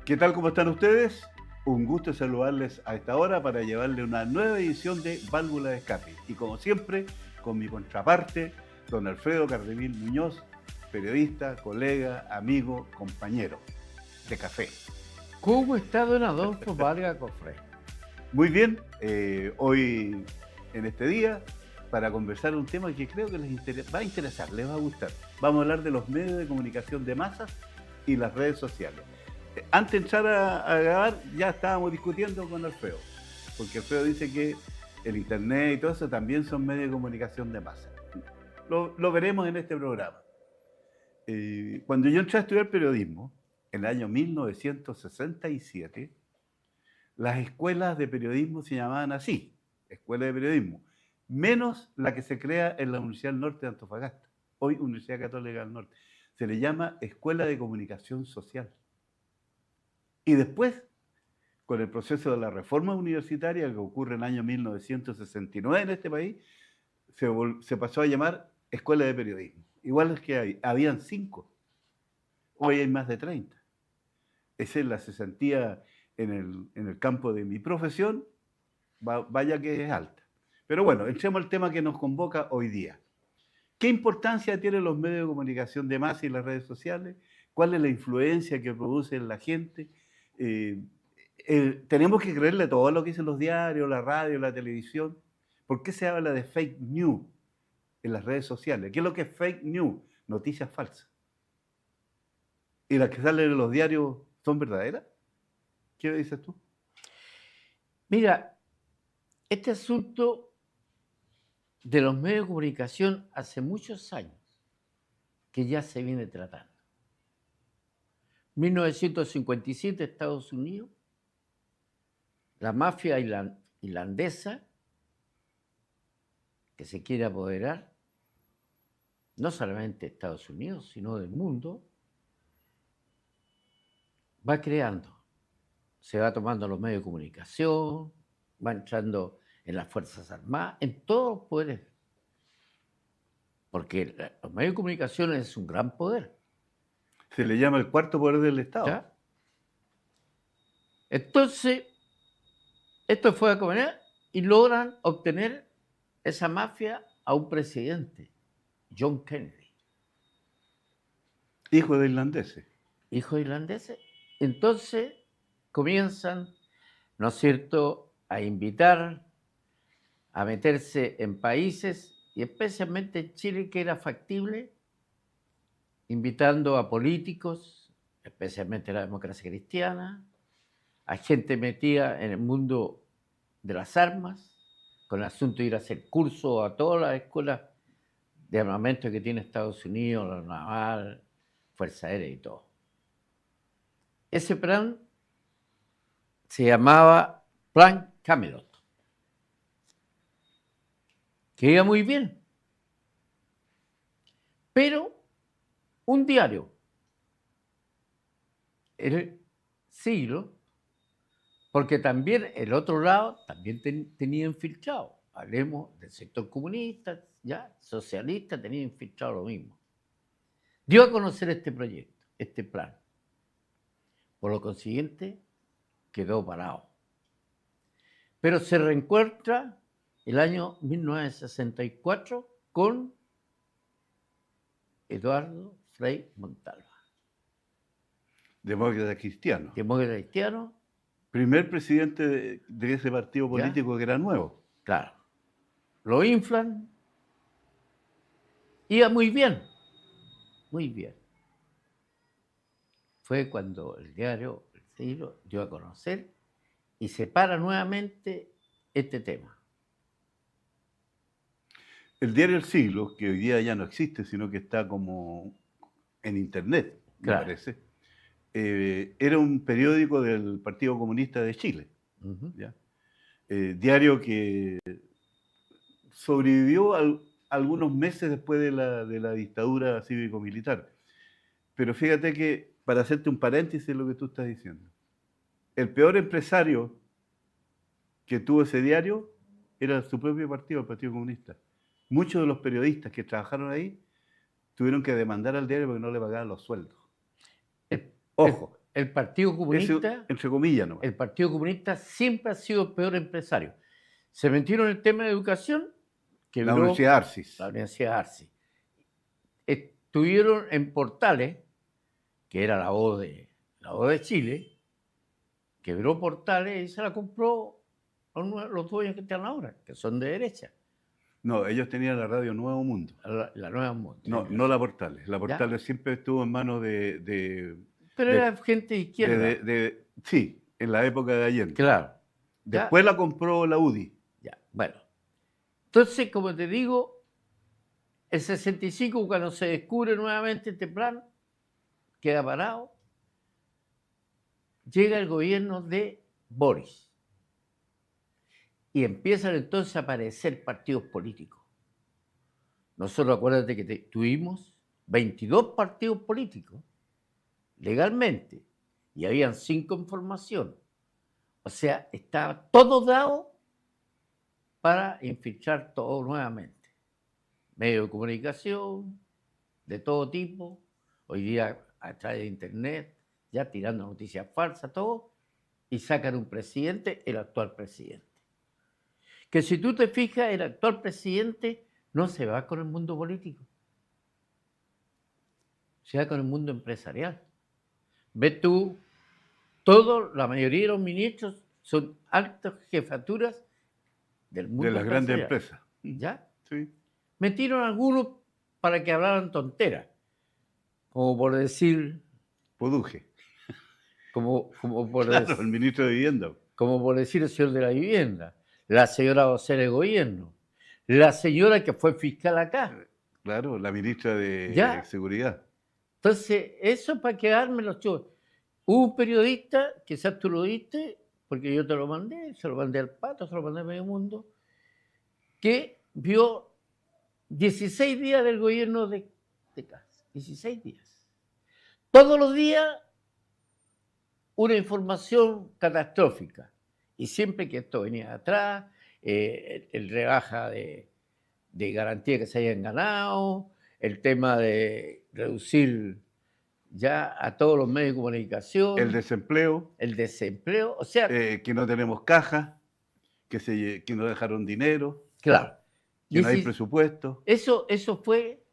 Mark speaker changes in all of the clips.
Speaker 1: ¿Qué tal? ¿Cómo están ustedes? Un gusto saludarles a esta hora para llevarle una nueva edición de Válvula de Escape. Y como siempre, con mi contraparte, don Alfredo Cardemil Muñoz, periodista, colega, amigo, compañero de café.
Speaker 2: ¿Cómo está don Adolfo Vargas Cofré?
Speaker 1: Muy bien, hoy en este día, para conversar un tema que creo que va a interesar, les va a gustar. Vamos a hablar de los medios de comunicación de masas y las redes sociales. Antes de entrar a grabar, ya estábamos discutiendo con Alfredo, porque Alfredo dice que el internet y todo eso también son medios de comunicación de masa. Lo veremos en este programa. Cuando yo entré a estudiar periodismo, en el año 1967, las escuelas de periodismo se llamaban así, escuela de periodismo, menos la que se crea en la Universidad del Norte de Antofagasta, hoy Universidad Católica del Norte. Se le llama Escuela de Comunicación Social. Y después, con el proceso de la reforma universitaria que ocurre en el año 1969 en este país, se pasó a llamar Escuela de Periodismo. Igual es que habían 5, hoy hay más de 30. Esa es la cesantía en el campo de mi profesión, vaya que es alta. Pero bueno, entremos al tema que nos convoca hoy día. ¿Qué importancia tienen los medios de comunicación de masa y las redes sociales? ¿Cuál es la influencia que produce en la gente? Tenemos que creerle todo lo que dicen los diarios, la radio, la televisión. ¿Por qué se habla de fake news en las redes sociales? ¿Qué es lo que es fake news? Noticias falsas. ¿Y las que salen en los diarios son verdaderas? ¿Qué dices tú?
Speaker 2: Mira, este asunto de los medios de comunicación hace muchos años que ya se viene tratando. 1957, Estados Unidos, la mafia irlandesa que se quiere apoderar, no solamente de Estados Unidos, sino del mundo, va creando, se va tomando los medios de comunicación, va entrando en las Fuerzas Armadas, en todos los poderes. Porque los medios de comunicación es un gran poder.
Speaker 1: Se le llama el cuarto poder del Estado.
Speaker 2: ¿Ya? Entonces, esto fue a comer y logran obtener esa mafia a un presidente, John Kennedy.
Speaker 1: Hijo de irlandeses.
Speaker 2: Hijo de irlandeses. Entonces, comienzan, ¿no es cierto?, a invitar, a meterse en países, y especialmente en Chile, que era factible, invitando a políticos, especialmente la democracia cristiana, a gente metida en el mundo de las armas, con el asunto de ir a hacer cursos a todas las escuelas de armamento que tiene Estados Unidos, la naval, Fuerza Aérea y todo. Ese plan se llamaba Plan Camelot, que iba muy bien. Pero un diario, El Siglo, porque también el otro lado también tenía infiltrado. Hablemos del sector comunista, ya, socialista, tenía infiltrado lo mismo. Dio a conocer este proyecto, este plan. Por lo consiguiente, quedó parado. Pero se reencuentra el año 1964 con Eduardo Frei Montalva.
Speaker 1: Demócrata cristiano.
Speaker 2: Demócrata cristiano.
Speaker 1: Primer presidente de ese partido político, ¿ya?, que era nuevo.
Speaker 2: Claro. Lo inflan. Iba muy bien. Muy bien. Fue cuando el diario El Siglo dio a conocer y se para nuevamente este tema.
Speaker 1: El diario El Siglo, que hoy día ya no existe, sino que está como en internet, me parece, era un periódico del Partido Comunista de Chile. ¿Ya? Diario que sobrevivió algunos meses después de la dictadura cívico-militar. Pero fíjate que, para hacerte un paréntesis en lo que tú estás diciendo, el peor empresario que tuvo ese diario era su propio partido, el Partido Comunista. Muchos de los periodistas que trabajaron ahí tuvieron que demandar al diario porque no le pagaban los sueldos. Ojo,
Speaker 2: el Partido Comunista,
Speaker 1: entre comillas, ¿no?
Speaker 2: el Partido Comunista siempre ha sido el peor empresario. Se metieron en el tema de educación, quebró
Speaker 1: La Universidad Arcis.
Speaker 2: la Universidad Arcis. Estuvieron en Portales, que era la voz de Chile, quebró Portales y se la compró los dueños que están ahora, que son de derecha.
Speaker 1: No, ellos tenían la radio Nuevo Mundo.
Speaker 2: La Nueva Mundo.
Speaker 1: No la Portales. La Portales siempre estuvo en manos
Speaker 2: Pero era gente de izquierda.
Speaker 1: Sí, en la época de Allende.
Speaker 2: Claro.
Speaker 1: Después la compró la UDI.
Speaker 2: Ya, bueno. Entonces, como te digo, el 65, cuando se descubre nuevamente este plan, queda parado, llega el gobierno de Boris. Y empiezan entonces a aparecer partidos políticos. Nosotros, acuérdate que tuvimos 22 partidos políticos, legalmente, y habían 5 en formación. O sea, estaba todo dado para infiltrar todo nuevamente. Medios de comunicación, de todo tipo, hoy día a través de internet, ya tirando noticias falsas, todo, y sacan un presidente, el actual presidente. Que si tú te fijas, el actual presidente no se va con el mundo político, se va con el mundo empresarial. Ves tú, la mayoría de los ministros son altas jefaturas del mundo
Speaker 1: de las grandes
Speaker 2: empresarial.
Speaker 1: empresas.
Speaker 2: ¿Ya?
Speaker 1: Sí.
Speaker 2: Metieron a algunos para que hablaran tonteras, como por decir...
Speaker 1: Poduje.
Speaker 2: Como por
Speaker 1: Claro,
Speaker 2: decir,
Speaker 1: el ministro de Vivienda.
Speaker 2: como por decir el señor de la vivienda, la señora vocera de gobierno, la señora que fue fiscal acá.
Speaker 1: Claro, la ministra de
Speaker 2: ¿Ya?
Speaker 1: Seguridad.
Speaker 2: Entonces, eso para quedarme los chivos. Hubo un periodista, quizás tú lo viste, porque yo te lo mandé, se lo mandé al Pato, se lo mandé a Medio Mundo, que vio 16 días del gobierno de Kast. 16 días. Todos los días una información catastrófica. Y siempre que esto venía de atrás, el rebaja de garantía que se hayan ganado, el tema de reducir ya a todos los medios de comunicación.
Speaker 1: El desempleo.
Speaker 2: El desempleo, o sea...
Speaker 1: que no tenemos caja, que no dejaron dinero.
Speaker 2: Claro.
Speaker 1: Que no hay presupuesto.
Speaker 2: Eso fue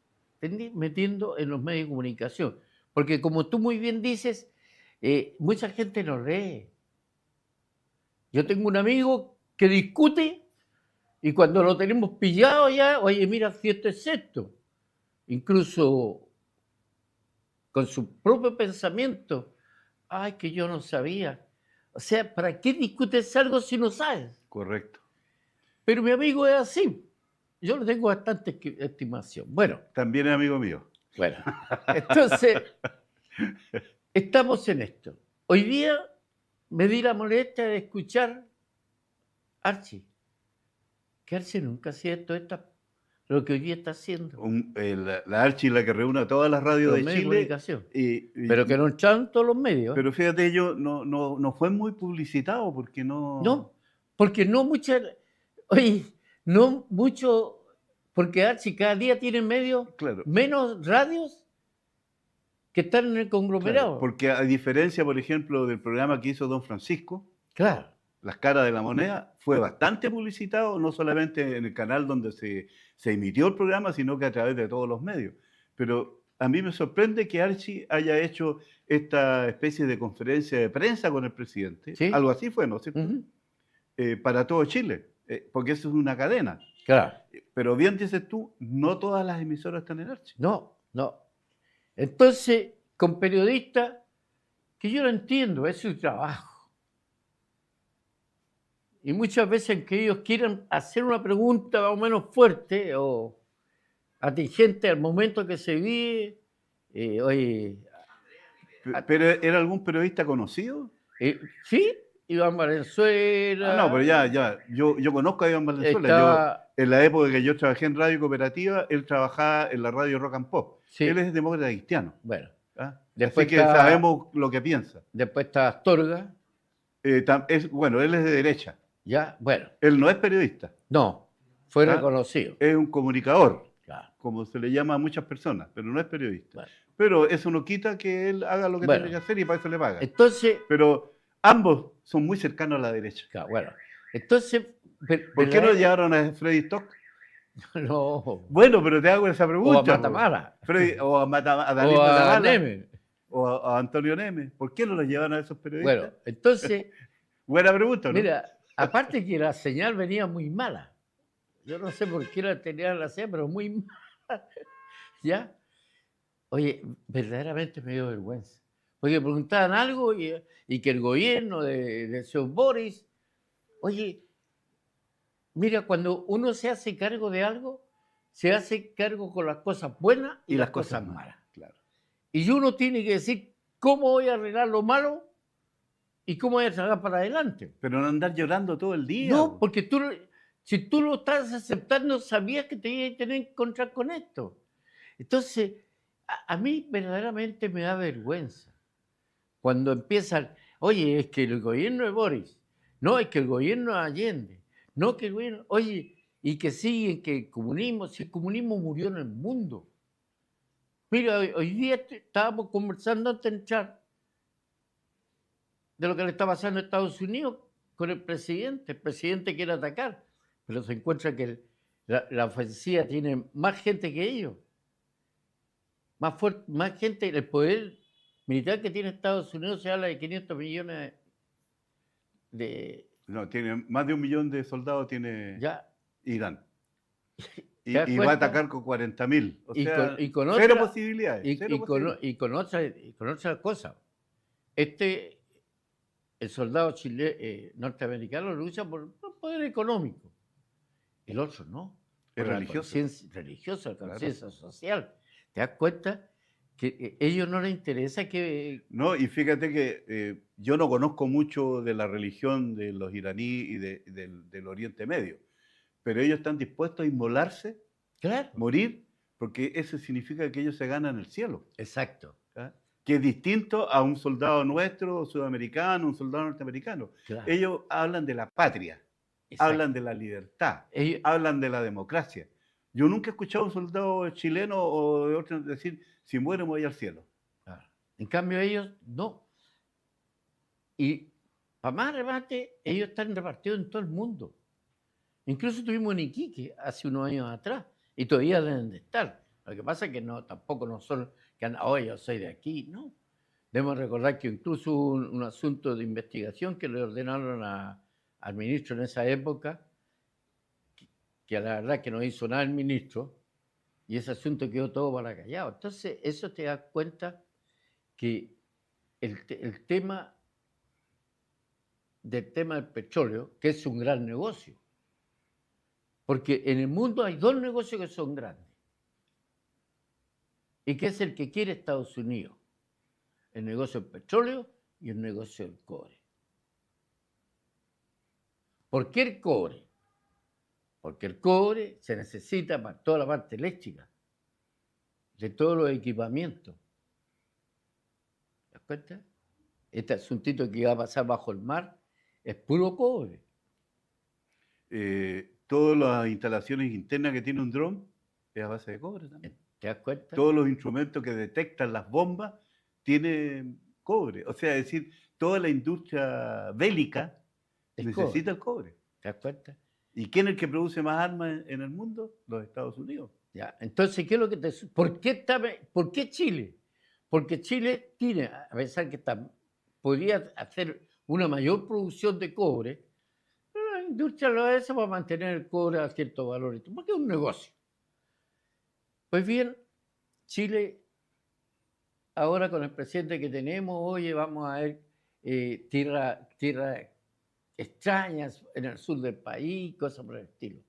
Speaker 2: metiendo en los medios de comunicación. Porque como tú muy bien dices, mucha gente no lee. Yo tengo un amigo que discute y cuando lo tenemos pillado ya, oye, mira, si esto es esto. Incluso con su propio pensamiento, ay, que yo no sabía. O sea, ¿para qué discutes algo si no sabes?
Speaker 1: Correcto.
Speaker 2: Pero mi amigo es así. Yo le tengo bastante estimación. Bueno.
Speaker 1: También es amigo mío.
Speaker 2: Bueno, entonces, estamos en esto. Hoy día me di la molestia de escuchar Archie. Que Archie nunca hacía lo que hoy día está haciendo.
Speaker 1: La Archie, la que reúne a todas las radios de Chile.
Speaker 2: Pero que no echaron todos los medios.
Speaker 1: Pero fíjate, ellos no fue muy publicitado porque no...
Speaker 2: No, porque no muchas... Oye, no mucho... Porque Archie cada día tiene medios,
Speaker 1: claro,
Speaker 2: menos radios que están en el conglomerado.
Speaker 1: Claro, porque a diferencia, por ejemplo, del programa que hizo Don Francisco,
Speaker 2: claro,
Speaker 1: Las Caras de la Moneda, fue bastante publicitado, no solamente en el canal donde se emitió el programa, sino que a través de todos los medios. Pero a mí me sorprende que Archie haya hecho esta especie de conferencia de prensa con el presidente. ¿Sí? Algo así fue, ¿no es cierto? Para todo Chile, porque eso es una cadena.
Speaker 2: Claro.
Speaker 1: Pero bien dices tú, no todas las emisoras están en Archie.
Speaker 2: No. Entonces, con periodistas, que yo no entiendo, es su trabajo. Y muchas veces que ellos quieran hacer una pregunta más o menos fuerte o atingente al momento que se vive,
Speaker 1: ¿Pero era algún periodista conocido?
Speaker 2: Sí, Iván Valenzuela.
Speaker 1: No, pero ya. Yo conozco a Iván Valenzuela. En la época que yo trabajé en Radio Cooperativa, él trabajaba en la radio Rock and Pop. Sí. Él es demócrata cristiano.
Speaker 2: Bueno.
Speaker 1: Así que sabemos lo que piensa.
Speaker 2: Después está Astorga.
Speaker 1: Él es de derecha.
Speaker 2: Ya, bueno.
Speaker 1: Él no es periodista.
Speaker 2: No, fue reconocido.
Speaker 1: Es un comunicador.
Speaker 2: Claro.
Speaker 1: como se le llama a muchas personas, pero no es periodista.
Speaker 2: Bueno,
Speaker 1: Pero eso no quita que él haga lo que
Speaker 2: Bueno.
Speaker 1: tiene que hacer y para eso le pagan.
Speaker 2: entonces,
Speaker 1: Pero ambos son muy cercanos a la derecha.
Speaker 2: claro, bueno, entonces,
Speaker 1: ¿Por qué no llevaron a Freddy Stock?
Speaker 2: no,
Speaker 1: Bueno, pero te hago esa
Speaker 2: o a
Speaker 1: pregunta.
Speaker 2: Matamala,
Speaker 1: O a David
Speaker 2: o a
Speaker 1: Matamala,
Speaker 2: Neme.
Speaker 1: o a Antonio Neme. ¿Por qué no los llevan a esos periodistas?
Speaker 2: Bueno, entonces,
Speaker 1: Buena pregunta, ¿no?
Speaker 2: mira, aparte que la señal venía muy mala. Yo no sé por qué la tenía la señal, pero muy mala. ¿Ya? Oye, verdaderamente me dio vergüenza. Porque preguntaban algo y que el gobierno del señor Boris, oye, mira, cuando uno se hace cargo de algo, se hace cargo con las cosas buenas y las cosas malas.
Speaker 1: Claro.
Speaker 2: Y uno tiene que decir cómo voy a arreglar lo malo y cómo voy a trabajar para adelante.
Speaker 1: Pero no andar llorando todo el día.
Speaker 2: No, porque si tú lo estás aceptando, sabías que te ibas a tener que encontrar con esto. Entonces, a mí verdaderamente me da vergüenza cuando empiezan, oye, es que el gobierno de Boris, no, es que el gobierno de Allende, no, que el gobierno, oye, y que siguen que el comunismo, si el comunismo murió en el mundo. Mira, hoy día estábamos conversando antes de entrar de lo que le está pasando a Estados Unidos con el presidente quiere atacar, pero se encuentra que la ofensiva tiene más gente que ellos, más fuerte, más gente, el poder militar que tiene Estados Unidos se habla de 500 millones de
Speaker 1: No, tiene más de 1 millón de soldados tiene
Speaker 2: ya,
Speaker 1: Irán.
Speaker 2: ¿te das
Speaker 1: Y va a
Speaker 2: cuenta?
Speaker 1: atacar con 40.000. O sea,
Speaker 2: Y con
Speaker 1: cero
Speaker 2: otra,
Speaker 1: posibilidades. Cero
Speaker 2: y
Speaker 1: posibilidades.
Speaker 2: y con otra cosa. El soldado norteamericano lo usa por poder económico. El otro no.
Speaker 1: Es
Speaker 2: Por la
Speaker 1: religioso.
Speaker 2: conciencia religiosa, la
Speaker 1: Claro.
Speaker 2: conciencia social. ¿Te das cuenta? Que a ellos no les interesa que...
Speaker 1: No, y fíjate que yo no conozco mucho de la religión de los iraníes y del Oriente Medio, pero ellos están dispuestos a inmolarse,
Speaker 2: Claro.
Speaker 1: morir, porque eso significa que ellos se ganan el cielo.
Speaker 2: Exacto.
Speaker 1: ¿Ah? Que es distinto a un soldado nuestro, sudamericano, un soldado norteamericano.
Speaker 2: Claro.
Speaker 1: Ellos hablan de la patria,
Speaker 2: Exacto.
Speaker 1: hablan de la libertad,
Speaker 2: Ellos-
Speaker 1: hablan de la democracia. Yo nunca he escuchado a un soldado chileno o de otro decir, si muero me voy al cielo.
Speaker 2: claro. En cambio ellos no. Y para más remate, ellos están repartidos en todo el mundo. Incluso tuvimos en Iquique hace unos años atrás y todavía deben de estar. Lo que pasa es que no, tampoco no son que andan, oye, yo soy de aquí, no. Debemos recordar que incluso hubo un asunto de investigación que le ordenaron al ministro en esa época, que la verdad que no hizo nada el ministro, y ese asunto quedó todo para callado. Entonces, eso te da cuenta que el tema del petróleo, que es un gran negocio, porque en el mundo hay dos negocios que son grandes, y que es el que quiere Estados Unidos, el negocio del petróleo y el negocio del cobre. ¿Por qué el cobre? Porque el cobre se necesita para toda la parte eléctrica, de todos los equipamientos. ¿Te das cuenta? Este asuntito que iba a pasar bajo el mar es puro cobre.
Speaker 1: Todas las instalaciones internas que tiene un dron es a base de cobre también.
Speaker 2: ¿Te das cuenta?
Speaker 1: Todos los instrumentos que detectan las bombas tienen cobre. O sea, es decir, toda la industria bélica
Speaker 2: Es
Speaker 1: necesita el cobre.
Speaker 2: ¿Te das cuenta?
Speaker 1: ¿Y quién es el que produce más armas en el mundo? Los Estados Unidos.
Speaker 2: Ya. Entonces, ¿qué es lo que ¿por qué Chile? Porque Chile tiene, a pesar que podría hacer una mayor producción de cobre, pero la industria lo hace para mantener el cobre a cierto valor, porque es un negocio. Pues bien, Chile, ahora con el presidente que tenemos, oye, vamos a ver tierra extrañas en el sur del país, cosas por el estilo.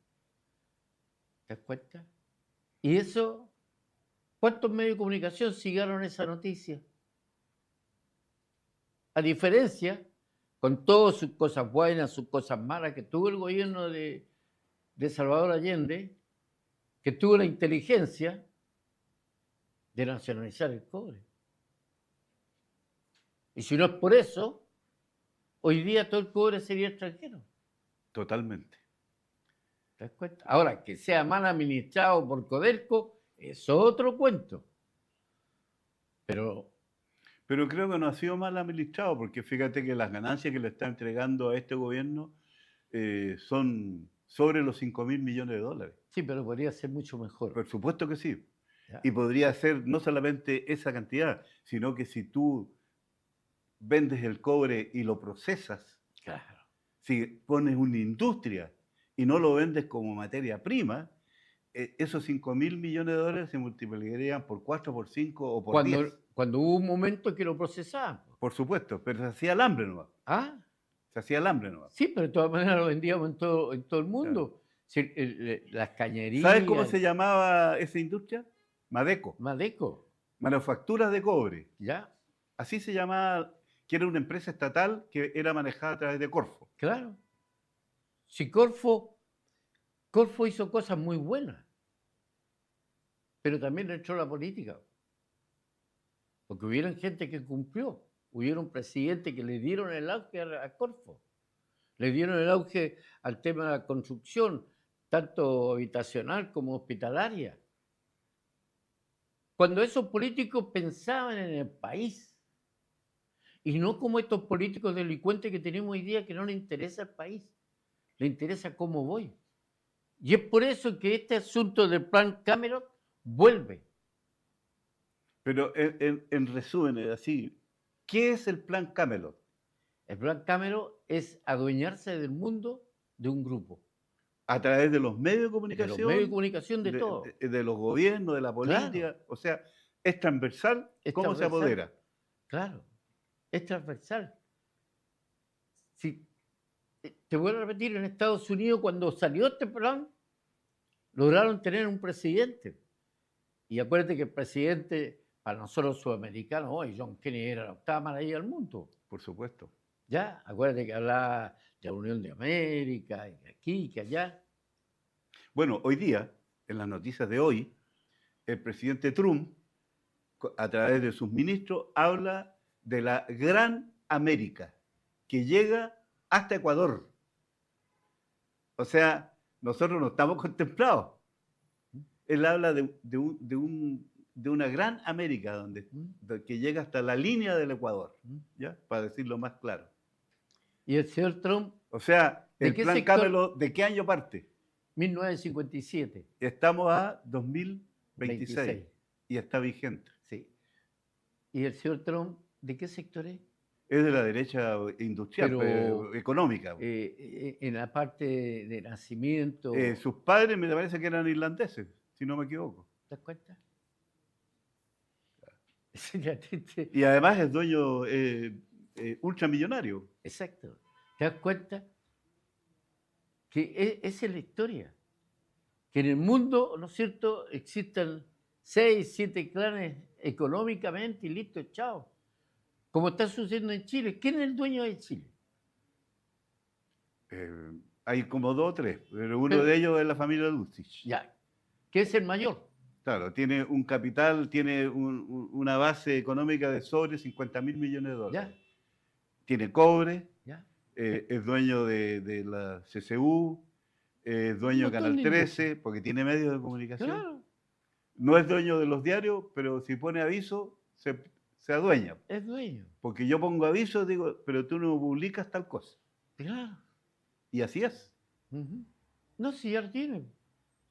Speaker 2: ¿Te das cuenta? Y eso, ¿cuántos medios de comunicación siguieron esa noticia? A diferencia, con todas sus cosas buenas, sus cosas malas que tuvo el gobierno de Salvador Allende, que tuvo la inteligencia de nacionalizar el cobre. Y si no es por eso, hoy día todo el cobre sería extranjero.
Speaker 1: Totalmente.
Speaker 2: ¿Te das cuenta? Ahora, que sea mal administrado por Codelco, es otro cuento. Pero,
Speaker 1: Pero creo que no ha sido mal administrado, porque fíjate que las ganancias que le está entregando a este gobierno son sobre los 5.000 millones de dólares.
Speaker 2: sí, pero podría ser mucho mejor.
Speaker 1: Por supuesto que sí.
Speaker 2: ¿Ya?
Speaker 1: Y podría ser no solamente esa cantidad, sino que si tú vendes el cobre y lo procesas,
Speaker 2: Claro.
Speaker 1: si pones una industria y no lo vendes como materia prima, esos 5.000 millones de dólares se multiplicarían por 4, por 5 o por 10.
Speaker 2: Cuando hubo un momento que lo procesaban.
Speaker 1: Por supuesto, pero se hacía el hambre nomás.
Speaker 2: Ah,
Speaker 1: Se hacía el hambre nomás.
Speaker 2: sí, pero de todas maneras lo vendíamos en todo el
Speaker 1: Claro.
Speaker 2: mundo. Sí, las
Speaker 1: ¿Sabes cómo
Speaker 2: cañerías,
Speaker 1: se llamaba esa industria? Madeco,
Speaker 2: Madeco,
Speaker 1: manufacturas de cobre.
Speaker 2: ¿ya?
Speaker 1: Así se llamaba, que era una empresa estatal que era manejada a través de Corfo.
Speaker 2: Claro. Si Corfo hizo cosas muy buenas, pero también entró la política. Porque hubieron gente que cumplió. Hubieron presidentes que le dieron el auge a Corfo. Le dieron el auge al tema de la construcción, tanto habitacional como hospitalaria. Cuando esos políticos pensaban en el país, y no como estos políticos delincuentes que tenemos hoy día que no les interesa el país, les interesa cómo voy. Y es por eso que este asunto del plan Cameron vuelve.
Speaker 1: Pero en resumen, así, ¿qué es el plan Camelot?
Speaker 2: El plan Cameron es adueñarse del mundo de un grupo,
Speaker 1: A través de los medios de
Speaker 2: de los
Speaker 1: comunicación,
Speaker 2: medios de comunicación, de todo.
Speaker 1: de los gobiernos, de la política,
Speaker 2: Claro,
Speaker 1: o sea, es transversal
Speaker 2: es
Speaker 1: cómo se
Speaker 2: transversal.
Speaker 1: apodera.
Speaker 2: Claro, es transversal. Si, te vuelvo a repetir, en Estados Unidos cuando salió este plan, lograron tener un presidente. Y acuérdate que el presidente, para nosotros sudamericanos, hoy John Kennedy era la octava maravilla del mundo.
Speaker 1: Por supuesto.
Speaker 2: Ya, acuérdate que hablaba de la Unión de América, y que aquí, que allá.
Speaker 1: Bueno, hoy día, en las noticias de hoy, el presidente Trump, a través de sus ministros, habla de la Gran América, que llega hasta Ecuador. O sea, nosotros no estamos contemplados. Él habla de una Gran América que llega hasta la línea del Ecuador, ¿ya? Para decirlo más claro.
Speaker 2: Y el señor Trump,
Speaker 1: O sea,
Speaker 2: ¿de
Speaker 1: el
Speaker 2: qué
Speaker 1: plan
Speaker 2: sector?
Speaker 1: Camelot, ¿de qué año parte?
Speaker 2: 1957.
Speaker 1: Estamos a 2026
Speaker 2: 26.
Speaker 1: y está vigente.
Speaker 2: Sí. ¿Y el señor Trump, de qué sector es?
Speaker 1: Es de la derecha industrial,
Speaker 2: Pero
Speaker 1: económica.
Speaker 2: en la parte de nacimiento,
Speaker 1: Sus padres me parece que eran irlandeses, si no me equivoco.
Speaker 2: ¿te das cuenta? Sí, la gente-
Speaker 1: Y además es dueño ultramillonario.
Speaker 2: Exacto. ¿Te das cuenta? Que esa es la historia. Que en el mundo, ¿no es cierto?, existan 6, 7 clanes económicamente y listo, chao. Como está sucediendo en Chile. ¿Quién es el dueño de Chile?
Speaker 1: Hay como 2 o 3, pero uno
Speaker 2: Pero-
Speaker 1: de ellos es la familia Lustig.
Speaker 2: Ya. ¿Qué es el mayor?
Speaker 1: Claro, tiene un capital, tiene una base económica de sobre 50.000 millones de
Speaker 2: ¿Ya?
Speaker 1: dólares. Tiene cobre,
Speaker 2: ¿Ya?
Speaker 1: es dueño de la CCU, es dueño de
Speaker 2: montón
Speaker 1: Canal
Speaker 2: de
Speaker 1: 13, porque tiene medios de comunicación.
Speaker 2: Claro,
Speaker 1: No es dueño de los diarios, pero si pone aviso, se adueña.
Speaker 2: es dueño.
Speaker 1: Porque yo pongo aviso, digo, pero tú no publicas tal cosa.
Speaker 2: Claro.
Speaker 1: Y así es.
Speaker 2: Ujú. No, si ya lo tienen.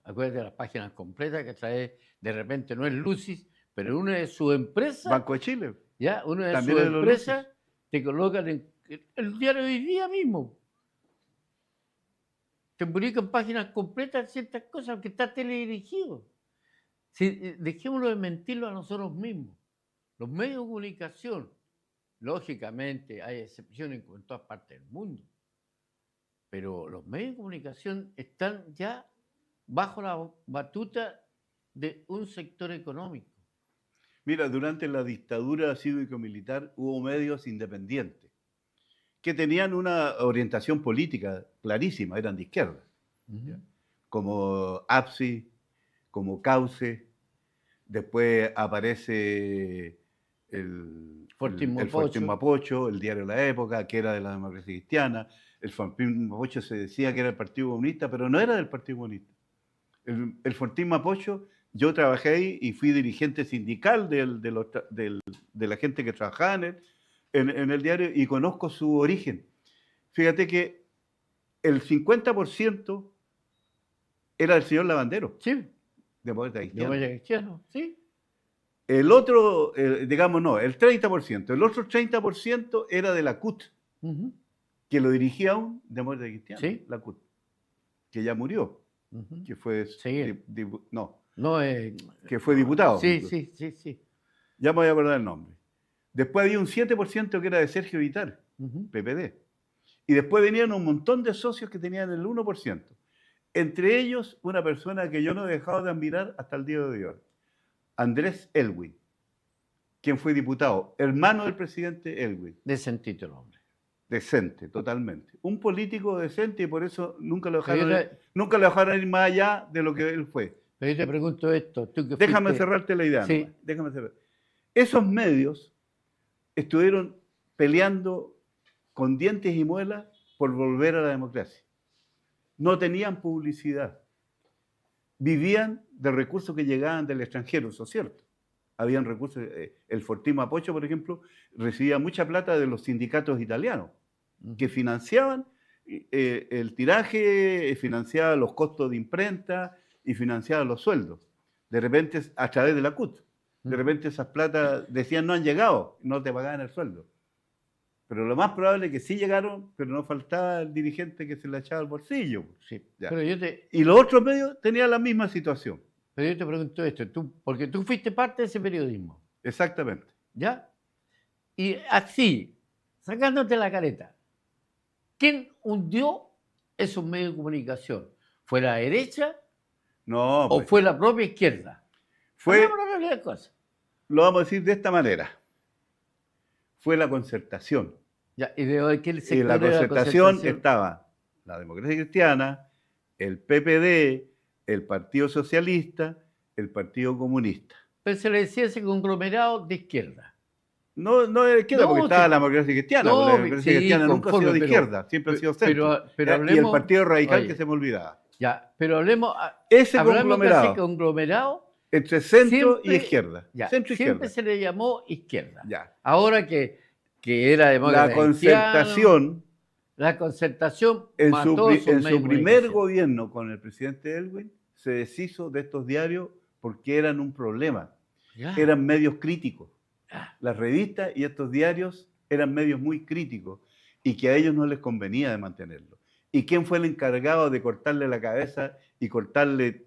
Speaker 2: Acuérdate de las páginas completas que trae, de repente no es Lucis, pero una de sus empresas,
Speaker 1: Banco de Chile.
Speaker 2: ya, una de
Speaker 1: También
Speaker 2: sus
Speaker 1: es de los
Speaker 2: empresas, te colocan en el diario de hoy día mismo. Te publican páginas completas ciertas cosas, que está teledirigido. Si, dejémoslo de mentirlo a nosotros mismos. Los medios de comunicación, lógicamente hay excepciones en todas partes del mundo, pero los medios de comunicación están ya bajo la batuta de un sector económico.
Speaker 1: Mira, durante la dictadura cívico-militar hubo medios independientes que tenían una orientación política clarísima, eran de izquierda, ¿ya? Como APSI, como Cauce. Después aparece
Speaker 2: Fortín
Speaker 1: el Fortín
Speaker 2: Mapocho.
Speaker 1: Mapocho, el diario La Época, que era de la democracia cristiana. El Fortín Mapocho se decía que era del Partido Comunista, pero no era del Partido Comunista. El Fortín Mapocho, yo trabajé ahí y fui dirigente sindical de la gente que trabajaba en el diario y conozco su origen. Fíjate que el 50% era el señor Lavandero,
Speaker 2: Sí,
Speaker 1: demócrata cristiano.
Speaker 2: demócrata cristiano, sí.
Speaker 1: El otro, digamos, no, el 30%. El otro 30% era de la CUT,
Speaker 2: Ujú,
Speaker 1: que lo dirigía un demócrata cristiano,
Speaker 2: Sí.
Speaker 1: la CUT, que ya murió,
Speaker 2: ujú.
Speaker 1: que fue,
Speaker 2: Sí.
Speaker 1: no,
Speaker 2: No,
Speaker 1: que fue diputado.
Speaker 2: sí,
Speaker 1: incluso.
Speaker 2: sí.
Speaker 1: Ya me voy a acordar el nombre. Después había un 7% que era de Sergio Vitar,
Speaker 2: Ujú.
Speaker 1: PPD. Y después venían un montón de socios que tenían el 1%. Entre ellos, una persona que yo no he dejado de admirar hasta el día de hoy, Andrés Elwin, quien fue diputado, hermano del presidente Elwin.
Speaker 2: Decentito el hombre.
Speaker 1: Decente, totalmente. Un político decente y por eso nunca lo
Speaker 2: Pero
Speaker 1: dejaron ir más allá de lo que él fue.
Speaker 2: yo te pregunto esto, tú que
Speaker 1: Déjame
Speaker 2: fuiste...
Speaker 1: cerrarte la idea,
Speaker 2: Sí.
Speaker 1: nomás. Déjame cerrar. Esos medios estuvieron peleando con dientes y muelas por volver a la democracia. No tenían publicidad. Vivían de recursos que llegaban del extranjero, eso es cierto. Habían recursos, el Fortín Mapocho, por ejemplo, recibía mucha plata de los sindicatos italianos, que financiaban el tiraje, financiaban los costos de imprenta y financiaban los sueldos. De repente, a través de la CUT, de repente esas platas decían no han llegado, no te pagaban el sueldo. Pero lo más probable es que sí llegaron, pero no faltaba el dirigente que se le echaba al bolsillo.
Speaker 2: Sí.
Speaker 1: Ya.
Speaker 2: Pero
Speaker 1: Y los otros medios tenían la misma situación.
Speaker 2: Pero yo te pregunto esto, porque tú fuiste parte de ese periodismo,
Speaker 1: Exactamente.
Speaker 2: ¿ya? Y así, sacándote la careta, ¿quién hundió esos medios de comunicación? ¿Fue la derecha
Speaker 1: No,
Speaker 2: o
Speaker 1: pues,
Speaker 2: fue la propia izquierda?
Speaker 1: fue,
Speaker 2: Hablamos la realidad de cosas.
Speaker 1: lo vamos a decir de esta manera, fue la concertación.
Speaker 2: Ya, ¿y de qué
Speaker 1: En
Speaker 2: sector
Speaker 1: la
Speaker 2: era la
Speaker 1: concertación
Speaker 2: concertación?
Speaker 1: estaba la democracia cristiana, el PPD, el Partido Socialista, el Partido Comunista.
Speaker 2: Pero se le decía ese conglomerado de izquierda.
Speaker 1: No, no de izquierda,
Speaker 2: No,
Speaker 1: porque estaba
Speaker 2: sí.
Speaker 1: la democracia cristiana,
Speaker 2: No,
Speaker 1: porque la democracia
Speaker 2: sí,
Speaker 1: cristiana nunca ha sido
Speaker 2: conforme,
Speaker 1: de
Speaker 2: pero-
Speaker 1: izquierda, siempre ha sido centro.
Speaker 2: pero
Speaker 1: Y el
Speaker 2: hablemos-
Speaker 1: Partido Radical
Speaker 2: oye,
Speaker 1: que se me olvidaba.
Speaker 2: Ya, pero
Speaker 1: Ese
Speaker 2: hablamos de ese
Speaker 1: conglomerado,
Speaker 2: conglomerado.
Speaker 1: entre centro y
Speaker 2: Siempre-
Speaker 1: izquierda.
Speaker 2: Ya,
Speaker 1: Centro y
Speaker 2: siempre
Speaker 1: izquierda.
Speaker 2: se le llamó izquierda.
Speaker 1: Ya.
Speaker 2: Ahora que era demócrata
Speaker 1: La
Speaker 2: cristiano,
Speaker 1: concertación,
Speaker 2: la concertación
Speaker 1: en
Speaker 2: mató sus
Speaker 1: en
Speaker 2: medios
Speaker 1: su
Speaker 2: de
Speaker 1: primer
Speaker 2: comunicación.
Speaker 1: gobierno con el presidente Elwin, se deshizo de estos diarios porque eran un problema.
Speaker 2: Ya,
Speaker 1: Eran medios críticos.
Speaker 2: ya.
Speaker 1: Las revistas y estos diarios eran medios muy críticos y que a ellos no les convenía de mantenerlo. ¿Y quién fue el encargado de cortarle la cabeza y cortarle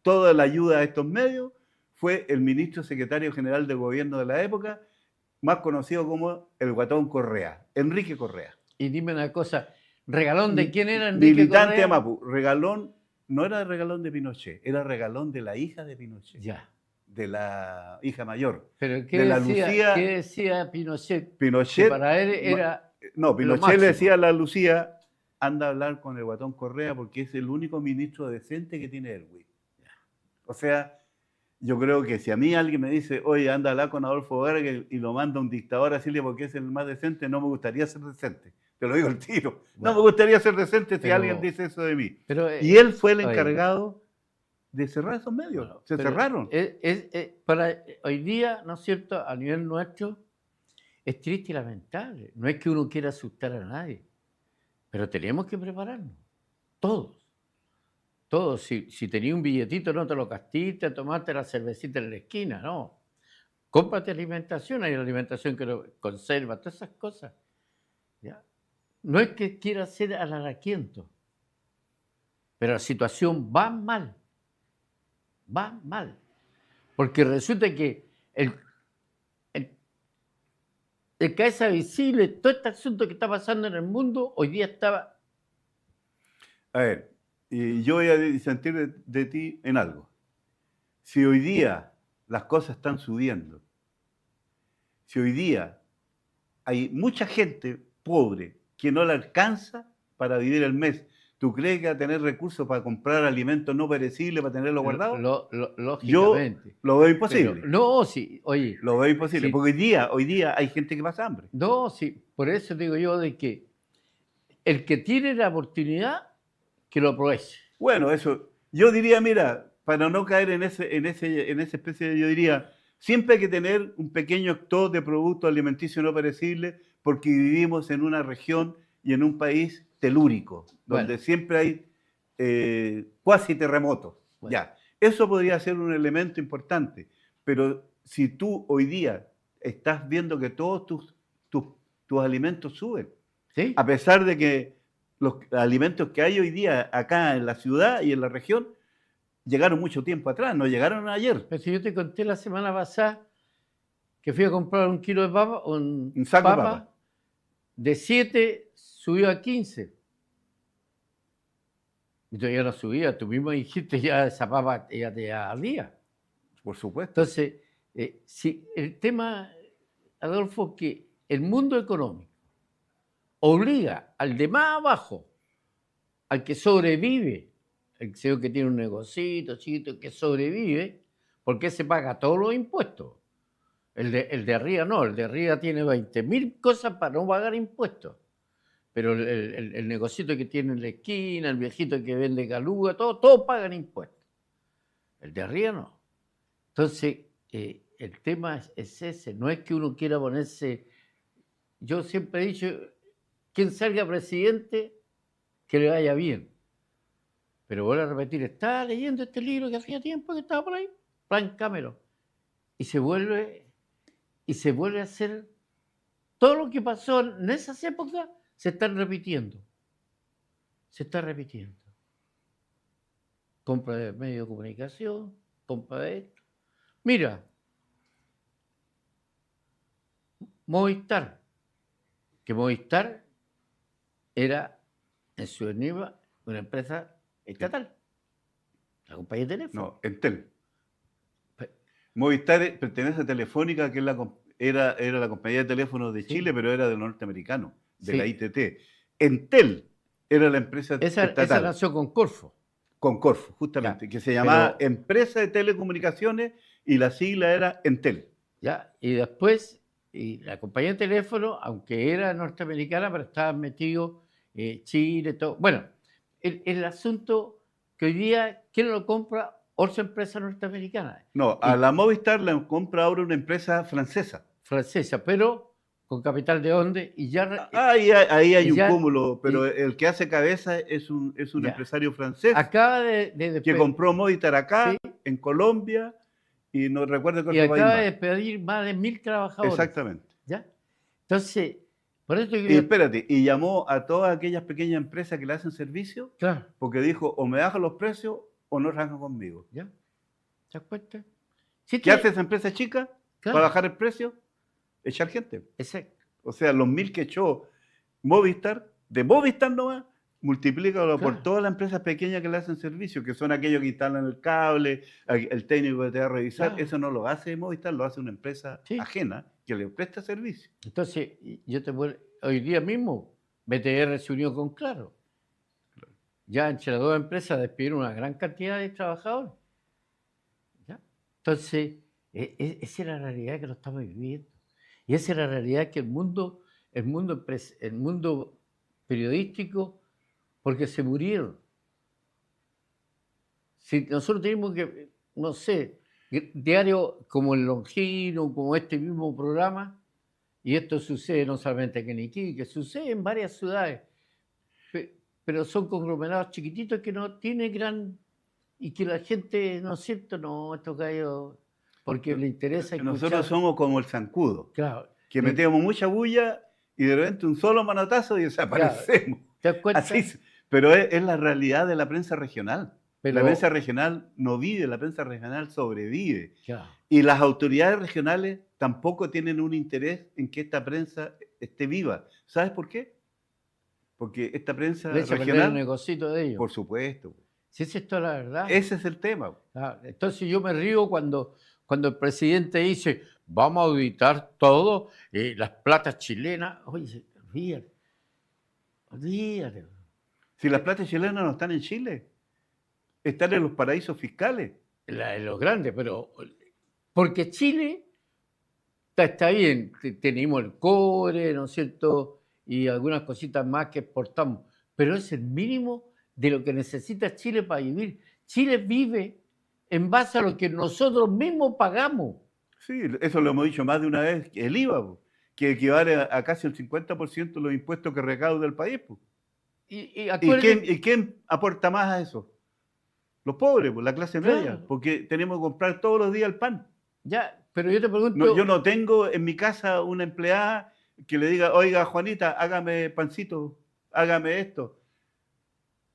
Speaker 1: toda la ayuda a estos medios? Fue el ministro secretario general del gobierno de la época, más conocido como el Guatón Correa, Enrique Correa.
Speaker 2: Y dime una cosa, ¿regalón de quién era Enrique
Speaker 1: Militante
Speaker 2: Correa?
Speaker 1: de Mapu. Regalón, no era regalón de Pinochet, era regalón de la hija de Pinochet,
Speaker 2: Ya.
Speaker 1: de la hija mayor.
Speaker 2: Pero
Speaker 1: de la Lucía,
Speaker 2: ¿qué decía Pinochet?
Speaker 1: Pinochet,
Speaker 2: Que para él era
Speaker 1: no, Pinochet
Speaker 2: máximo.
Speaker 1: le decía a la Lucía, anda a hablar con el Guatón Correa porque es el único ministro decente que tiene Elwin. O sea, yo creo que si a mí alguien me dice, oye, anda a hablar con Adolfo Vargas y lo manda un dictador a Chile porque es el más decente, no me gustaría ser decente. Te lo digo al tiro.
Speaker 2: Bueno,
Speaker 1: no me gustaría ser decente si
Speaker 2: pero-
Speaker 1: alguien dice eso de mí.
Speaker 2: pero,
Speaker 1: Y él fue el
Speaker 2: oye,
Speaker 1: encargado de cerrar esos medios.
Speaker 2: bueno,
Speaker 1: Se
Speaker 2: pero
Speaker 1: cerraron.
Speaker 2: para hoy día, ¿no es cierto? A nivel nuestro, es triste y lamentable. No es que uno quiera asustar a nadie, pero tenemos que prepararnos. Todos. Todos. Si tenías un billetito, no te lo gastaste, tomaste la cervecita en la esquina, no. Cómprate alimentación, hay alimentación que lo conserva, todas esas cosas. ¿Ya? No es que quiera ser alaraquiento, pero la situación va mal. Va mal. Porque resulta que el cabeza visible, todo este asunto que está pasando en el mundo, hoy día estaba...
Speaker 1: A ver, y yo voy a disentir de ti en algo. Si hoy día las cosas están subiendo, si hoy día hay mucha gente pobre que no le alcanza para vivir el mes, ¿Tú crees que va a tener recursos para comprar alimentos no perecibles, para tenerlos guardados? Yo
Speaker 2: Lógicamente.
Speaker 1: lo veo imposible.
Speaker 2: Pero, no, sí, oye.
Speaker 1: Lo veo imposible.
Speaker 2: Sí,
Speaker 1: Porque hoy día hay gente que pasa hambre.
Speaker 2: no, sí, por eso digo yo de que el que tiene la oportunidad, que lo aproveche.
Speaker 1: Bueno, eso. Yo diría, mira, para no caer en esa especie de, yo diría, siempre hay que tener un pequeño stock de productos alimenticios no perecibles, porque vivimos en una región y en un país telúrico, donde
Speaker 2: Bueno.
Speaker 1: siempre hay cuasi terremotos.
Speaker 2: Bueno.
Speaker 1: Ya, eso podría ser un elemento importante, pero si tú hoy día estás viendo que todos tus alimentos suben,
Speaker 2: ¿Sí?
Speaker 1: a pesar de que los alimentos que hay hoy día acá en la ciudad y en la región llegaron mucho tiempo atrás, no llegaron ayer.
Speaker 2: Pero si yo te conté la semana pasada que fui a comprar un kilo de papa,
Speaker 1: Un saco de papa.
Speaker 2: De 7 subió a 15. Y todavía no subía, tú mismo dijiste ya esa papa ya te ardía.
Speaker 1: Por supuesto.
Speaker 2: Entonces, si el tema, Adolfo, que el mundo económico obliga al de más abajo, al que sobrevive, el que tiene un negocito chiquito que sobrevive, porque se paga todos los impuestos. El de arriba no, el de arriba tiene 20.000 cosas para no pagar impuestos. Pero el negocito que tiene en la esquina, el viejito que vende caluga, todos pagan impuestos. El de arriba no. Entonces, el tema es ese, no es que uno quiera ponerse... Yo siempre he dicho, quien salga presidente, que le vaya bien. Pero vuelvo a repetir, estaba leyendo este libro que hacía tiempo que estaba por ahí, Plan Cameron, y se vuelve a hacer todo lo que pasó en esas épocas, se están repitiendo. Se está repitiendo. Compra de medios de comunicación, compra de esto. Mira, Movistar, que Movistar era en su enigma una empresa estatal, la compañía de teléfono.
Speaker 1: No, Entel. Movistar pertenece a Telefónica, que era la compañía de teléfonos de Chile, pero era de los norteamericanos, de la ITT. Entel era la empresa estatal.
Speaker 2: Esa nació con Corfo.
Speaker 1: Con Corfo, justamente, que se llamaba Empresa de Telecomunicaciones y la sigla era Entel.
Speaker 2: Ya, y después, la compañía de teléfono, aunque era norteamericana, pero estaba metido Chile, todo. Bueno, el asunto que hoy día, ¿quién lo compra? Otra empresa norteamericana.
Speaker 1: No, a la Movistar la compra ahora una empresa francesa.
Speaker 2: Francesa, pero con capital de dónde y ya...
Speaker 1: Ahí hay un cúmulo, pero el que hace cabeza es un empresario francés
Speaker 2: acaba
Speaker 1: que compró Movistar acá, en Colombia, y no recuerdo qué otro país
Speaker 2: acaba
Speaker 1: más.
Speaker 2: de despedir más de 1.000 trabajadores.
Speaker 1: Exactamente.
Speaker 2: ¿Ya? Entonces, por eso
Speaker 1: y espérate, y llamó a todas aquellas pequeñas empresas que le hacen servicio,
Speaker 2: claro,
Speaker 1: porque dijo, o me bajan los precios o no trabajan conmigo.
Speaker 2: ¿Ya? ¿Te das cuenta?
Speaker 1: ¿Qué hace esa empresa chica para bajar el precio? Echar gente.
Speaker 2: Exacto.
Speaker 1: O sea, los 1.000 que echó Movistar, de Movistar nomás, multiplícalo por todas las empresas pequeñas que le hacen servicio, que son aquellos que instalan el cable, el técnico que te va a revisar. Eso no lo hace Movistar, lo hace una empresa ajena que le presta servicio.
Speaker 2: Entonces, hoy día mismo, BTR se unió con Claro. Ya entre las dos empresas despidieron una gran cantidad de trabajadores. ¿Ya? Entonces, esa es la realidad que lo estamos viviendo. Y esa es la realidad que el mundo periodístico, porque se murieron. Si nosotros tenemos que, no sé, diario como el Longino, como este mismo programa, y esto sucede no solamente aquí en Iquique, sucede en varias ciudades, pero son conglomerados chiquititos que no tienen gran... y que la gente, ¿no es cierto? No, estos gallos, porque le interesa escuchar.
Speaker 1: Nosotros somos como el zancudo,
Speaker 2: claro,
Speaker 1: que metemos mucha bulla y de repente un solo manotazo y desaparecemos.
Speaker 2: Claro, ¿te das cuenta?
Speaker 1: Así, pero es la realidad de la prensa regional. La prensa regional no vive, la prensa regional sobrevive.
Speaker 2: Claro.
Speaker 1: Y las autoridades regionales tampoco tienen un interés en que esta prensa esté viva. ¿Sabes por qué? Porque esta prensa regional...
Speaker 2: el negocito de ellos.
Speaker 1: Por supuesto.
Speaker 2: Si esa es toda la verdad.
Speaker 1: Ese es el tema.
Speaker 2: Claro. Entonces yo me río cuando el presidente dice, vamos a auditar todo, las platas chilenas. Oye, olvídate.
Speaker 1: Si las plata chilenas no están en Chile, están en los paraísos fiscales.
Speaker 2: La de los grandes, pero porque Chile está bien, tenemos el cobre, ¿no es cierto? Y algunas cositas más que exportamos, pero es el mínimo de lo que necesita Chile para vivir. Chile vive en base a lo que nosotros mismos pagamos.
Speaker 1: Sí, eso lo hemos dicho más de una vez, el IVA, po, que equivale a casi el 50% de los impuestos que recauda el país. Po.
Speaker 2: Y
Speaker 1: ¿Y quién aporta más a eso? Los pobres, pues, la clase media,
Speaker 2: claro,
Speaker 1: porque tenemos que comprar todos los días el pan.
Speaker 2: ya, pero yo te
Speaker 1: No,
Speaker 2: pregunto,
Speaker 1: yo no tengo en mi casa una empleada que le diga, oiga, Juanita, hágame pancito, hágame esto.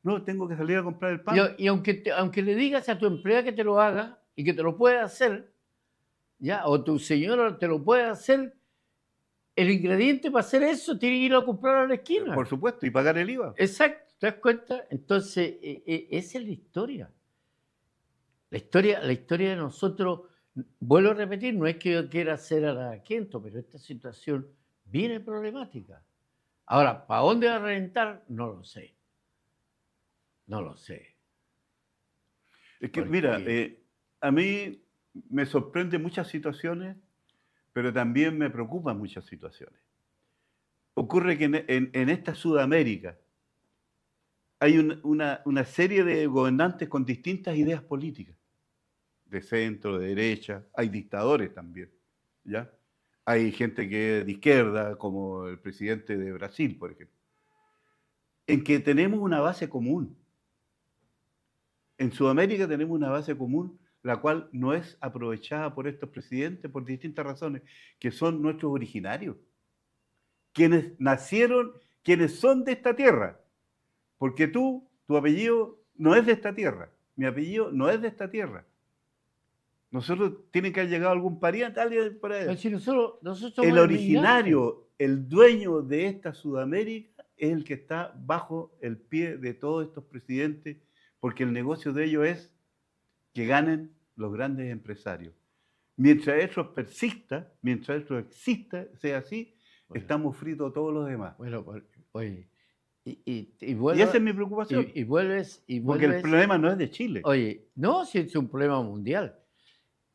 Speaker 1: No, tengo que salir a comprar el pan.
Speaker 2: y aunque le digas a tu empleada que te lo haga y que te lo pueda hacer, ya, o tu señora te lo puede hacer, el ingrediente para hacer eso tiene que ir a comprar a la esquina.
Speaker 1: Por supuesto, y pagar el IVA.
Speaker 2: Exacto, ¿te das cuenta? Entonces, esa es la historia. La historia de nosotros, vuelvo a repetir, no es que yo quiera hacer a la Quinto, pero esta situación viene problemática. Ahora, ¿para dónde va a reventar? No lo sé. No lo sé.
Speaker 1: Es que, mira, a mí me sorprende muchas situaciones, pero también me preocupan muchas situaciones. Ocurre que en esta Sudamérica hay una serie de gobernantes con distintas ideas políticas, de centro, de derecha, hay dictadores también, ¿ya? Hay gente que es de izquierda, como el presidente de Brasil, por ejemplo, en que tenemos una base común. En Sudamérica tenemos una base común, la cual no es aprovechada por estos presidentes por distintas razones, que son nuestros originarios, quienes nacieron, quienes son de esta tierra. Porque tu apellido no es de esta tierra, mi apellido no es de esta tierra. Nosotros tiene que haber llegado algún pariente, alguien por ahí.
Speaker 2: Si nosotros
Speaker 1: El
Speaker 2: somos
Speaker 1: originario, el dueño de esta Sudamérica es el que está bajo el pie de todos estos presidentes, porque el negocio de ellos es que ganen los grandes empresarios. Mientras eso persista, mientras eso exista, sea así,
Speaker 2: bueno,
Speaker 1: estamos fritos todos los demás.
Speaker 2: Bueno, oye,
Speaker 1: Y esa es mi preocupación.
Speaker 2: Y vuelves.
Speaker 1: Porque el problema no es de Chile.
Speaker 2: Oye, no, si es un problema mundial.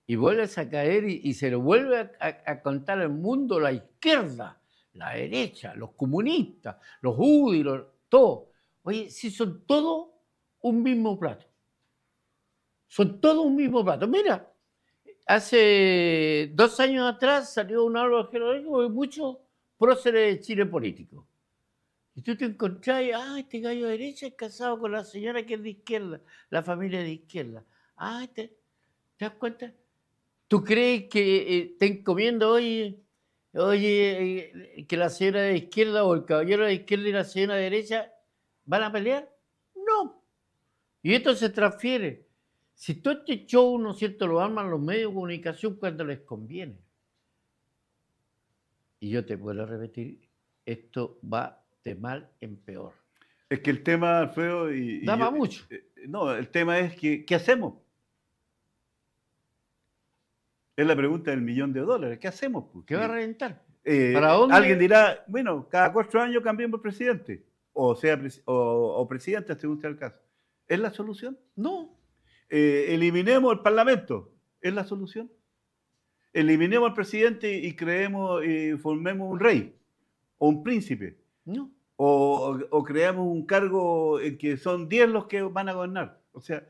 Speaker 2: Y vuelves a caer y se lo vuelve a contar al mundo la izquierda, la derecha, los comunistas, los UDI, todo. Oye, si son todos un mismo plato. Son todos un mismo plato. Mira, hace 2 años atrás salió un árbol genealógico de muchos próceres de Chile políticos. Y tú te encontrás, este gallo de derecha es casado con la señora que es de izquierda, la familia de izquierda. ¿Te das cuenta? ¿Tú crees que estén comiendo hoy, que la señora de izquierda o el caballero de izquierda y la señora de derecha van a pelear? No. Y esto se transfiere. Si todo este show, ¿no es cierto?, lo arman los medios de comunicación cuando les conviene. Y yo te puedo repetir, esto va de mal en peor.
Speaker 1: Es que el tema, Alfredo,
Speaker 2: da para mucho.
Speaker 1: No, el tema es que, ¿qué hacemos? Es la pregunta del $1.000.000. ¿Qué hacemos? Pues?
Speaker 2: ¿Qué va a reventar?
Speaker 1: ¿Para dónde? Alguien dirá, bueno, cada 4 años cambiemos el presidente. O presidenta, según sea el caso. ¿Es la solución?
Speaker 2: No.
Speaker 1: Eliminemos el Parlamento. ¿Es la solución? Eliminemos al presidente y formemos un rey o un príncipe.
Speaker 2: No.
Speaker 1: O creamos un cargo en que son 10 los que van a gobernar. O sea,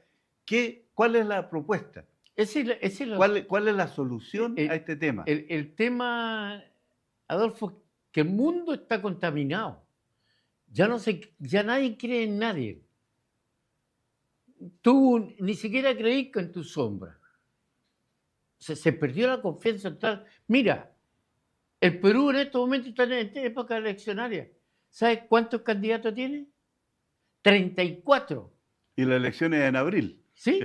Speaker 1: ¿cuál es la propuesta? ¿Cuál es la solución a este tema?
Speaker 2: El tema, Adolfo, que el mundo está contaminado. Ya nadie cree en nadie. Tú ni siquiera creís en tu sombra. Se perdió la confianza total. Mira, el Perú en estos momentos está en época eleccionaria. ¿Sabes cuántos candidatos tiene? 34.
Speaker 1: Y las elecciones en abril.
Speaker 2: ¿Sí?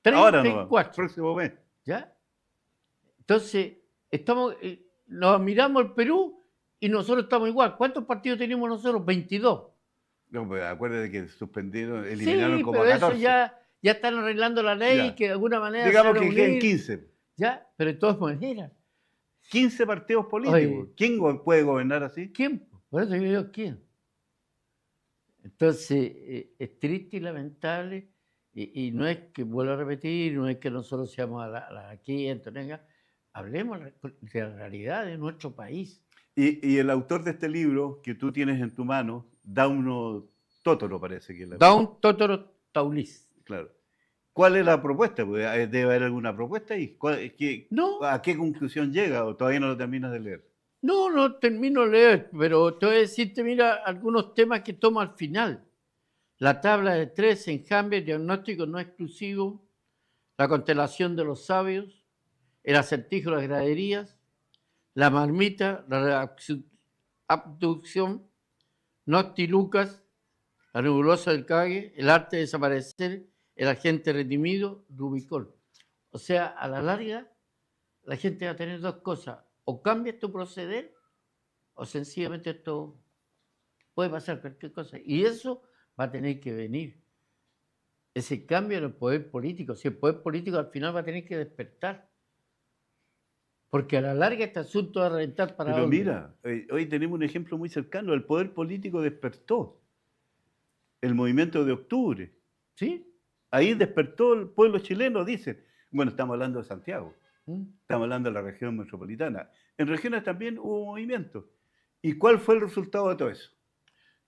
Speaker 1: 34. Ahora no, próximo mes.
Speaker 2: ¿Ya? Entonces, nos miramos al Perú y nosotros estamos igual. ¿Cuántos partidos tenemos nosotros? 22.
Speaker 1: No, pues acuérdate que eliminaron como
Speaker 2: pero
Speaker 1: 14.
Speaker 2: Eso ya están arreglando la ley que de alguna manera...
Speaker 1: Digamos que queden 15.
Speaker 2: ¿Ya? Pero de todas maneras.
Speaker 1: 15 partidos políticos. Oye, ¿quién puede gobernar así?
Speaker 2: ¿Quién? Por eso yo digo, ¿quién? Entonces, es triste y lamentable, y no es que, vuelvo a repetir, no es que nosotros seamos aquí, entonces, hablemos de la realidad de nuestro país.
Speaker 1: Y el autor de este libro que tú tienes en tu mano, Dauno Totoro, parece que es la
Speaker 2: Daun Totoro Taulis.
Speaker 1: claro. ¿Cuál es la propuesta? Pues, debe haber alguna propuesta ahí.
Speaker 2: No,
Speaker 1: ¿A qué conclusión llega o todavía no lo terminas de leer?
Speaker 2: no termino de leer, pero te voy a decirte, mira, algunos temas que toma al final. La tabla de 3, enjambre, diagnóstico no exclusivo, la constelación de los sabios, el acertijo de las graderías, la marmita, la abducción, Nocti Lucas, la nebulosa del cague, el arte de desaparecer, el agente redimido, Rubicón. O sea, a la larga, la gente va a tener dos cosas: o cambia tu proceder, o sencillamente esto puede pasar cualquier cosa. Y eso va a tener que venir. Ese cambio en el poder político. Si el poder político al final va a tener que despertar. Porque a la larga este asunto va a reventar para
Speaker 1: Pero
Speaker 2: dónde.
Speaker 1: mira, hoy tenemos un ejemplo muy cercano. El poder político despertó. El movimiento de octubre.
Speaker 2: ¿Sí?
Speaker 1: Ahí despertó el pueblo chileno, dicen. Bueno, estamos hablando de Santiago.
Speaker 2: ¿Mm?
Speaker 1: Estamos hablando de la región metropolitana. En regiones también hubo movimiento. ¿Y cuál fue el resultado de todo eso?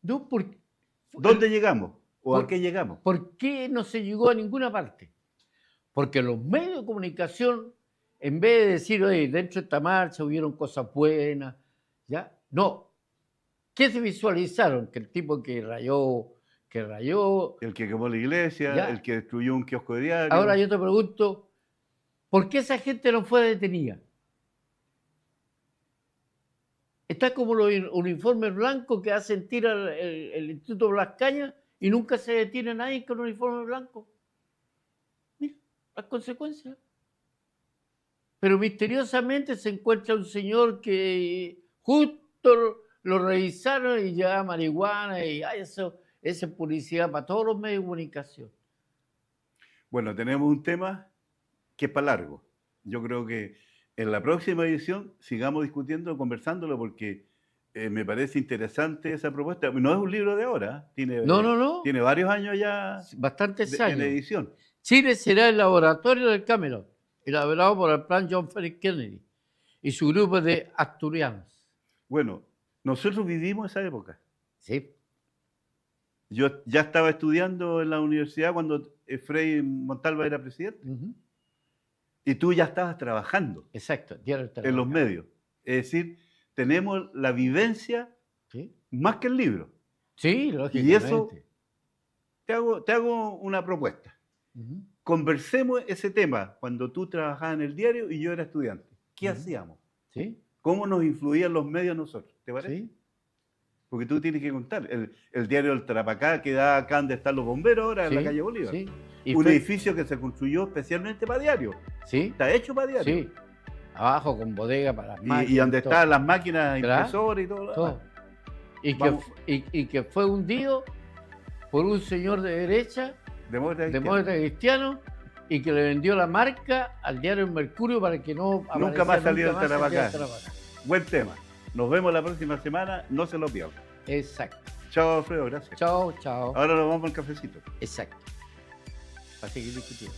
Speaker 2: No,
Speaker 1: ¿Dónde llegamos? ¿O a qué llegamos?
Speaker 2: ¿Por qué no se llegó a ninguna parte? Porque los medios de comunicación, en vez de decir, oye, dentro de esta marcha hubieron cosas buenas, ¿ya? No. ¿Qué se visualizaron? Que el tipo que rayó,
Speaker 1: El que quemó la iglesia,
Speaker 2: ya.
Speaker 1: el que destruyó un kiosco de diario.
Speaker 2: Ahora yo te pregunto, ¿por qué esa gente no fue detenida? Está como los uniformes blancos que hacen tira el Instituto Blas Cañas y nunca se detiene a nadie con uniforme blanco. Mira, las consecuencias. Pero misteriosamente se encuentra un señor que justo lo revisaron y ya marihuana y eso es publicidad para todos los medios de comunicación.
Speaker 1: Bueno, tenemos un tema que es para largo. Yo creo que en la próxima edición sigamos discutiendo, conversándolo, porque me parece interesante esa propuesta. No es un libro de ahora,
Speaker 2: No.
Speaker 1: tiene varios años ya
Speaker 2: Bastantes
Speaker 1: en
Speaker 2: años.
Speaker 1: edición.
Speaker 2: Chile será el laboratorio del Camelot, elaborado por el plan John F. Kennedy y su grupo de asturianos.
Speaker 1: Bueno, nosotros vivimos esa época.
Speaker 2: Sí.
Speaker 1: Yo ya estaba estudiando en la universidad cuando Frei Montalva era presidente.
Speaker 2: Uh-huh.
Speaker 1: Y tú ya estabas trabajando.
Speaker 2: Exacto,
Speaker 1: en los medios. Es decir, tenemos la vivencia
Speaker 2: ¿sí?
Speaker 1: más que el libro.
Speaker 2: Sí, lógicamente.
Speaker 1: Y eso, te hago una propuesta.
Speaker 2: Uh-huh.
Speaker 1: Conversemos ese tema cuando tú trabajabas en el diario y yo era estudiante. ¿Qué hacíamos?
Speaker 2: ¿Sí?
Speaker 1: ¿Cómo nos influían los medios a nosotros? ¿Te parece?
Speaker 2: ¿Sí?
Speaker 1: Porque tú tienes que contar. El diario del Tarapacá, que da acá donde están los bomberos ahora, en la calle Bolívar.
Speaker 2: Sí.
Speaker 1: Un edificio que se construyó especialmente para diario.
Speaker 2: Sí.
Speaker 1: Está hecho para diario.
Speaker 2: Sí. Abajo con bodega para las máquinas.
Speaker 1: Y donde están las máquinas impresoras y todo.
Speaker 2: Todo. Y que fue hundido por un señor de derecha, demócrata cristiano, y que le vendió la marca al diario El Mercurio para que
Speaker 1: nunca más saliera el Tarapacá. Buen tema. Nos vemos la próxima semana, no se lo pierdan.
Speaker 2: Exacto.
Speaker 1: Chao, Alfredo, gracias.
Speaker 2: Chao.
Speaker 1: Ahora nos vamos al cafecito.
Speaker 2: Exacto. Para seguir discutiendo.